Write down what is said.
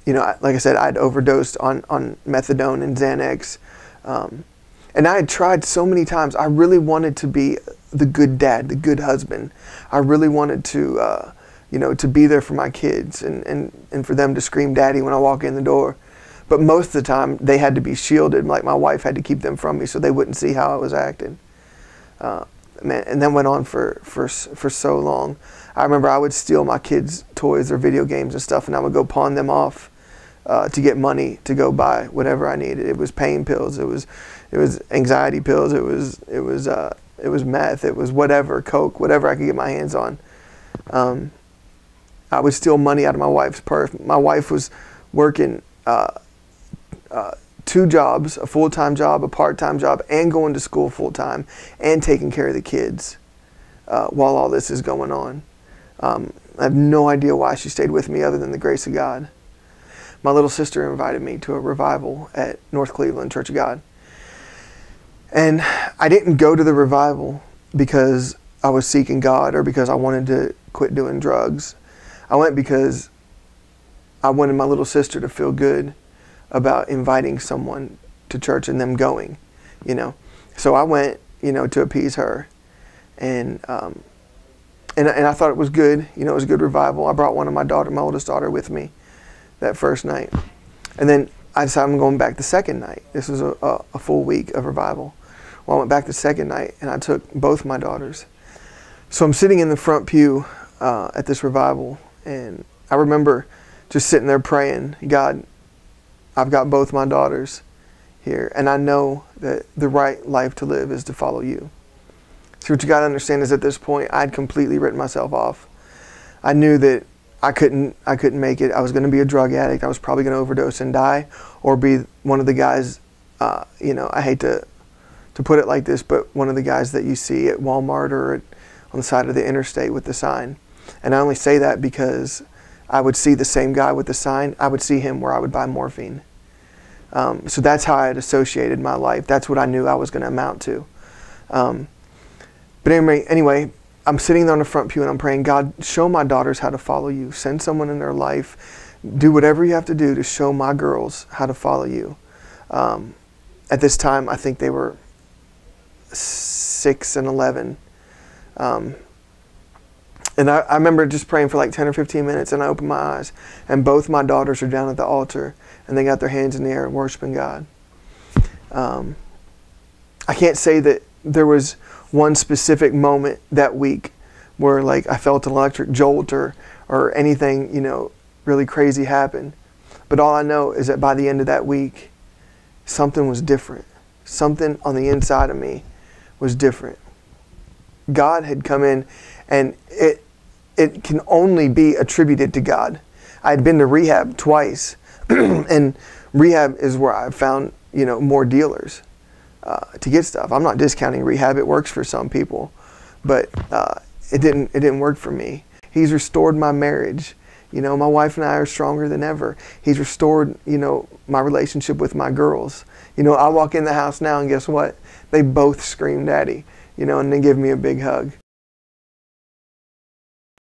you know, like I said, I'd overdosed on methadone and Xanax. And I had tried so many times. I really wanted to be the good dad, the good husband. I really wanted to, you know, to be there for my kids and for them to scream daddy when I walk in the door. But most of the time, they had to be shielded. Like, my wife had to keep them from me so they wouldn't see how I was acting. Man, and that went on for so long. I remember I would steal my kids' toys or video games and stuff, and I would go pawn them off to get money to go buy whatever I needed. It was pain pills. It was anxiety pills. It was meth. It was whatever, coke, whatever I could get my hands on. I would steal money out of my wife's purse. My wife was working 2 jobs, a full-time job, a part-time job, and going to school full-time, and taking care of the kids while all this is going on. I have no idea why she stayed with me other than the grace of God. My little sister invited me to a revival at North Cleveland Church of God. And I didn't go to the revival because I was seeking God or because I wanted to quit doing drugs. I went because I wanted my little sister to feel good about inviting someone to church and them going, you know. So I went, you know, to appease her. And I thought it was good. You know, it was a good revival. I brought one of my oldest daughter with me that first night. And then I decided I'm going back the second night. This was a full week of revival. Well, I went back the second night, and I took both my daughters. So I'm sitting in the front pew at this revival, and I remember just sitting there praying, God, I've got both my daughters here, and I know that the right life to live is to follow you. So what you got to understand is at this point, I'd completely written myself off. I knew that I couldn't make it. I was going to be a drug addict. I was probably going to overdose and die, or be one of the guys, you know, I hate to put it like this, but one of the guys that you see at Walmart or on the side of the interstate with the sign. And I only say that because I would see the same guy with the sign. I would see him where I would buy morphine. So that's how I had associated my life. That's what I knew I was going to amount to. But anyway, I'm sitting there on the front pew and I'm praying, God, show my daughters how to follow you. Send someone in their life. Do whatever you have to do to show my girls how to follow you. At this time, I think they were 6 and 11. And I remember just praying for like 10 or 15 minutes, and I opened my eyes, and both my daughters are down at the altar, and they got their hands in the air worshiping God. I can't say that there was one specific moment that week where like I felt an electric jolt or anything, you know, really crazy happened. But all I know is that by the end of that week, something was different. Something on the inside of me was different. God had come in, and it can only be attributed to God. I had been to rehab twice, and rehab is where I found, you know, more dealers to get stuff. I'm not discounting rehab; it works for some people, but it didn't work for me. He's restored my marriage. You know, my wife and I are stronger than ever. He's restored, you know, my relationship with my girls. You know, I walk in the house now, and guess what? They both scream daddy, you know, and they give me a big hug.